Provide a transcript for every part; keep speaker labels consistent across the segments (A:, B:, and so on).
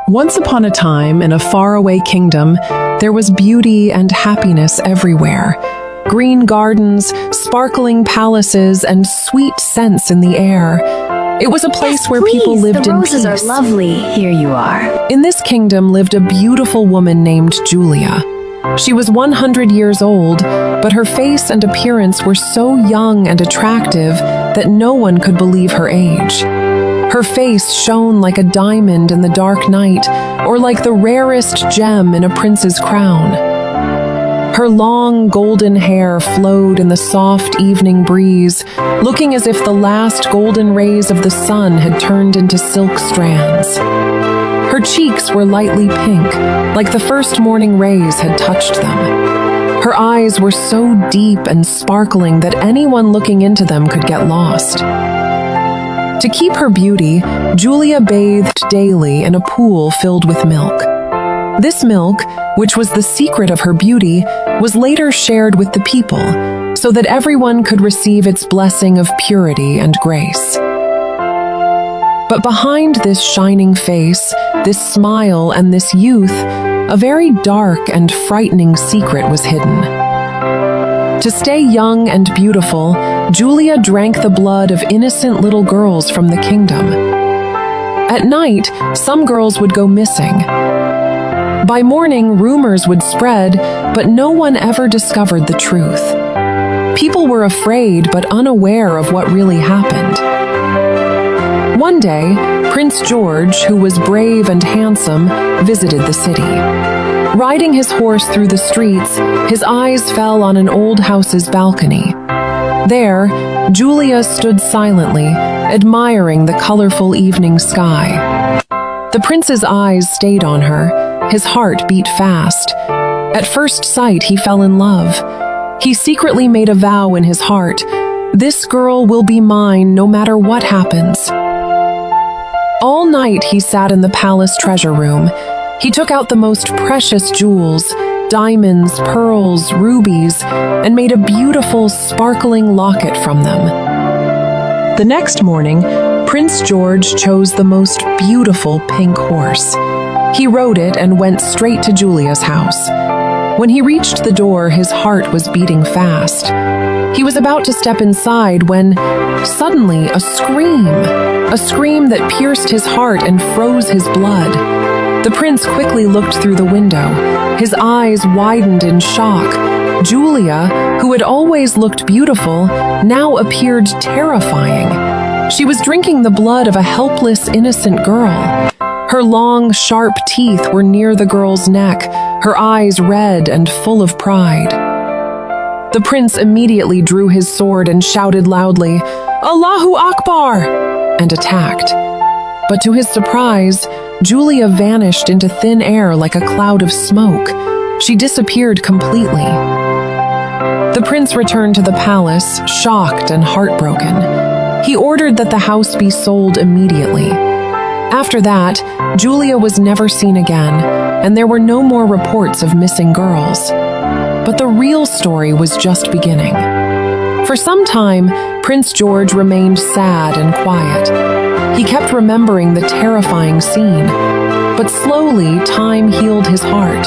A: Once upon a time, in a faraway kingdom, there was beauty and happiness everywhere. Green gardens, sparkling palaces, and sweet scents in the air. It was a place where people lived in peace.
B: The roses are lovely. Here you are.
A: In this kingdom lived a beautiful woman named Julia. She was 100 years old, but her face and appearance were so young and attractive that no one could believe her age. Her face shone like a diamond in the dark night, or like the rarest gem in a prince's crown. Her long golden hair flowed in the soft evening breeze, looking as if the last golden rays of the sun had turned into silk strands. Her cheeks were lightly pink, like the first morning rays had touched them. Her eyes were so deep and sparkling that anyone looking into them could get lost. To keep her beauty, Julia bathed daily in a pool filled with milk. This milk, which was the secret of her beauty, was later shared with the people, so that everyone could receive its blessing of purity and grace. But behind this shining face, this smile, and this youth, a very dark and frightening secret was hidden. To stay young and beautiful, Julia drank the blood of innocent little girls from the kingdom. At night, some girls would go missing. By morning, rumors would spread, but no one ever discovered the truth. People were afraid but unaware of what really happened. One day, Prince George, who was brave and handsome, visited the city. Riding his horse through the streets, his eyes fell on an old house's balcony. There, Julia stood silently, admiring the colorful evening sky. The prince's eyes stayed on her. His heart beat fast. At first sight, he fell in love. He secretly made a vow in his heart, "This girl will be mine no matter what happens." All night he sat in the palace treasure room. He took out the most precious jewels, diamonds, pearls, rubies, and made a beautiful, sparkling locket from them. The next morning, Prince George chose the most beautiful pink horse. He rode it and went straight to Julia's house. When he reached the door, his heart was beating fast. He was about to step inside when, suddenly, a scream that pierced his heart and froze his blood. The prince quickly looked through the window. His eyes widened in shock. Julia, who had always looked beautiful, now appeared terrifying. She was drinking the blood of a helpless, innocent girl. Her long, sharp teeth were near the girl's neck, her eyes red and full of pride. The prince immediately drew his sword and shouted loudly, "Allahu Akbar!" and attacked. But to his surprise, Julia vanished into thin air like a cloud of smoke. She disappeared completely. The prince returned to the palace, shocked and heartbroken. He ordered that the house be sold immediately. After that, Julia was never seen again, and there were no more reports of missing girls. But the real story was just beginning. For some time, Prince George remained sad and quiet. He kept remembering the terrifying scene, but slowly time healed his heart.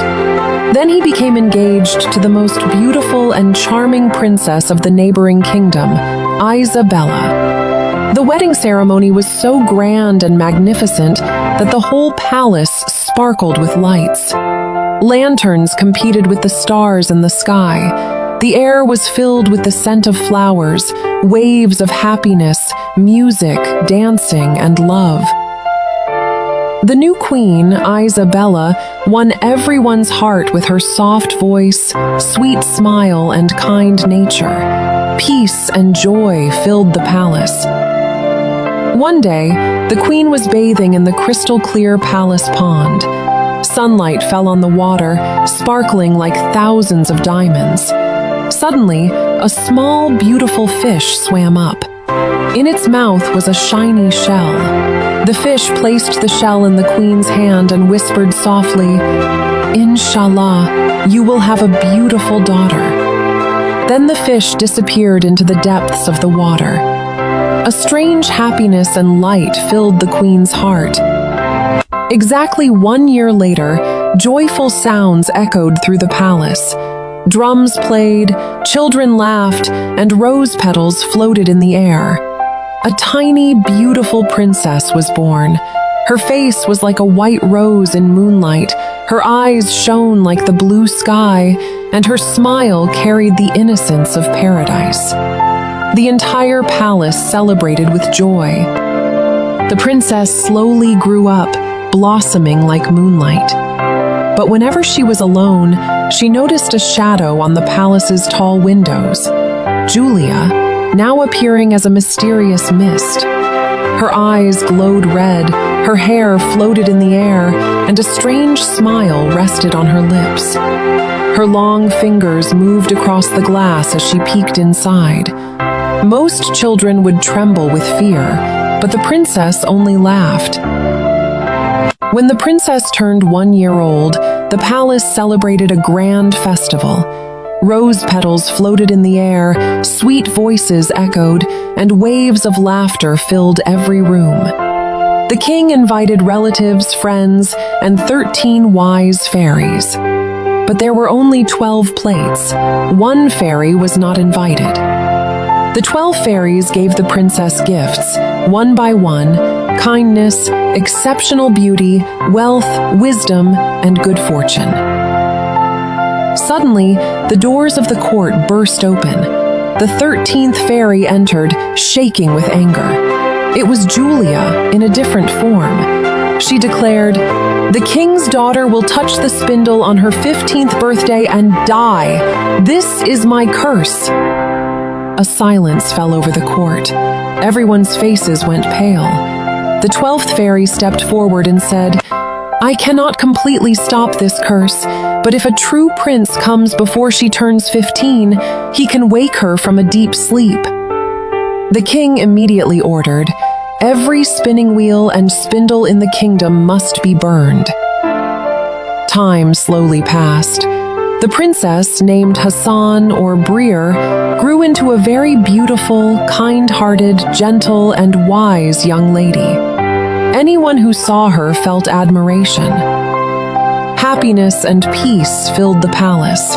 A: Then he became engaged to the most beautiful and charming princess of the neighboring kingdom, Isabella. The wedding ceremony was so grand and magnificent that the whole palace sparkled with lights. Lanterns competed with the stars in the sky. The air was filled with the scent of flowers, waves of happiness, music, dancing, and love. The new queen, Isabella, won everyone's heart with her soft voice, sweet smile, and kind nature. Peace and joy filled the palace. One day, the queen was bathing in the crystal-clear palace pond. Sunlight fell on the water, sparkling like thousands of diamonds. Suddenly, a small, beautiful fish swam up. In its mouth was a shiny shell. The fish placed the shell in the queen's hand and whispered softly, "Inshallah, you will have a beautiful daughter." Then the fish disappeared into the depths of the water. A strange happiness and light filled the queen's heart. Exactly 1 year later, joyful sounds echoed through the palace. Drums played, children laughed, and rose petals floated in the air. A tiny, beautiful princess was born. Her face was like a white rose in moonlight, her eyes shone like the blue sky, and her smile carried the innocence of paradise. The entire palace celebrated with joy. The princess slowly grew up, blossoming like moonlight. But whenever she was alone, she noticed a shadow on the palace's tall windows. Julia, now appearing as a mysterious mist. Her eyes glowed red, her hair floated in the air, and a strange smile rested on her lips. Her long fingers moved across the glass as she peeked inside. Most children would tremble with fear, but the princess only laughed. When the princess turned 1 year old, the palace celebrated a grand festival. Rose petals floated in the air, sweet voices echoed, and waves of laughter filled every room. The king invited relatives, friends, and 13 wise fairies. But there were only 12 plates. One fairy was not invited. The 12 fairies gave the princess gifts, one by one: kindness, exceptional beauty, wealth, wisdom, and good fortune. Suddenly, the doors of the court burst open. The 13th fairy entered, shaking with anger. It was Julia, in a different form. She declared, "The king's daughter will touch the spindle on her 15th birthday and die. This is my curse." A silence fell over the court. Everyone's faces went pale. The 12th fairy stepped forward and said, "I cannot completely stop this curse, but if a true prince comes before she turns 15, he can wake her from a deep sleep." The king immediately ordered, "Every spinning wheel and spindle in the kingdom must be burned." Time slowly passed. The princess, named Hassan or Breer, grew into a very beautiful, kind-hearted, gentle, and wise young lady. Anyone who saw her felt admiration. Happiness and peace filled the palace.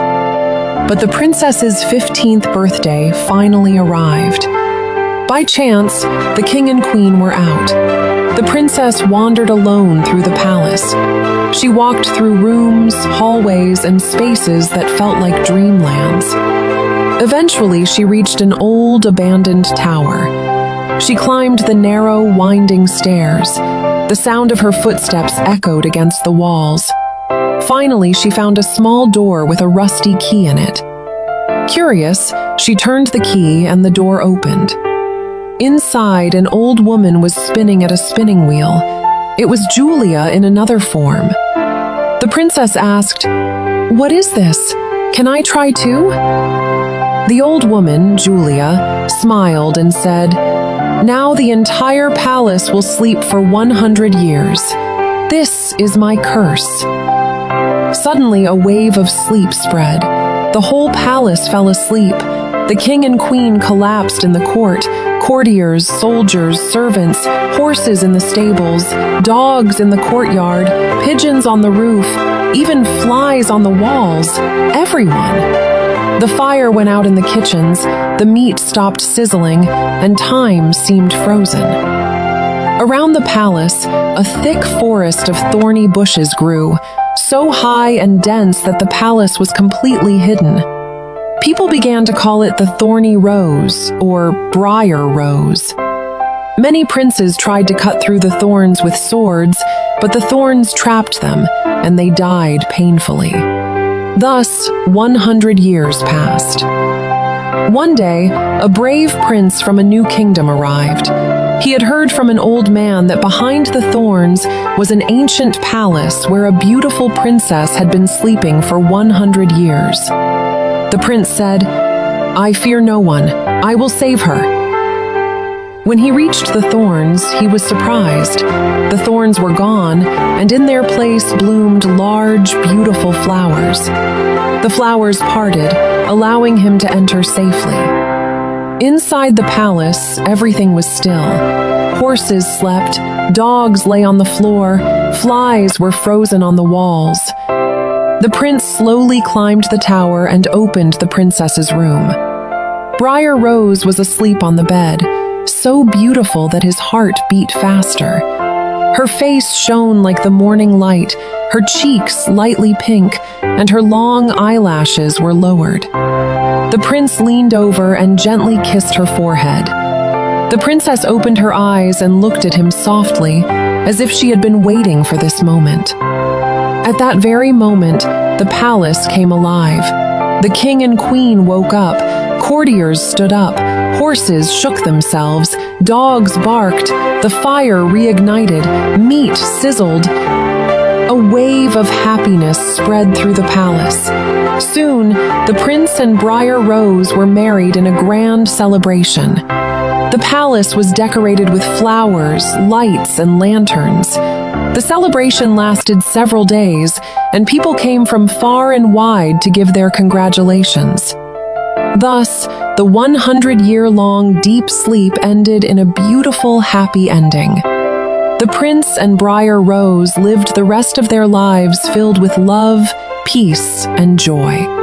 A: But the princess's 15th birthday finally arrived. By chance, the king and queen were out. The princess wandered alone through the palace. She walked through rooms, hallways, and spaces that felt like dreamlands. Eventually, she reached an old, abandoned tower. She climbed the narrow, winding stairs. The sound of her footsteps echoed against the walls. Finally, she found a small door with a rusty key in it. Curious, she turned the key and the door opened. Inside, an old woman was spinning at a spinning wheel. It was Julia in another form. The princess asked, "What is this? Can I try too?" The old woman, Julia, smiled and said, "Now the entire palace will sleep for 100 years. This is my curse." Suddenly, a wave of sleep spread. The whole palace fell asleep. The king and queen collapsed in the court. Courtiers, soldiers, servants, horses in the stables, dogs in the courtyard, pigeons on the roof, even flies on the walls. Everyone. The fire went out in the kitchens, the meat stopped sizzling, and time seemed frozen. Around the palace, a thick forest of thorny bushes grew, so high and dense that the palace was completely hidden. People began to call it the thorny rose, or briar rose. Many princes tried to cut through the thorns with swords, but the thorns trapped them, and they died painfully. Thus, 100 years passed. One day, a brave prince from a new kingdom arrived. He had heard from an old man that behind the thorns was an ancient palace where a beautiful princess had been sleeping for 100 years. The prince said, "I fear no one. I will save her." When he reached the thorns, he was surprised. The thorns were gone, and in their place bloomed large, beautiful flowers. The flowers parted, allowing him to enter safely. Inside the palace, everything was still. Horses slept, dogs lay on the floor, flies were frozen on the walls. The prince slowly climbed the tower and opened the princess's room. Briar Rose was asleep on the bed, so beautiful that his heart beat faster. Her face shone like the morning light, her cheeks lightly pink, and her long eyelashes were lowered. The prince leaned over and gently kissed her forehead. The princess opened her eyes and looked at him softly, as if she had been waiting for this moment. At that very moment, the palace came alive. The king and queen woke up, courtiers stood up, horses shook themselves, dogs barked, the fire reignited, meat sizzled. A wave of happiness spread through the palace. Soon, the prince and Briar Rose were married in a grand celebration. The palace was decorated with flowers, lights, and lanterns. The celebration lasted several days, and people came from far and wide to give their congratulations. Thus, the 100-year-long deep sleep ended in a beautiful, happy ending. The prince and Briar Rose lived the rest of their lives filled with love, peace, and joy.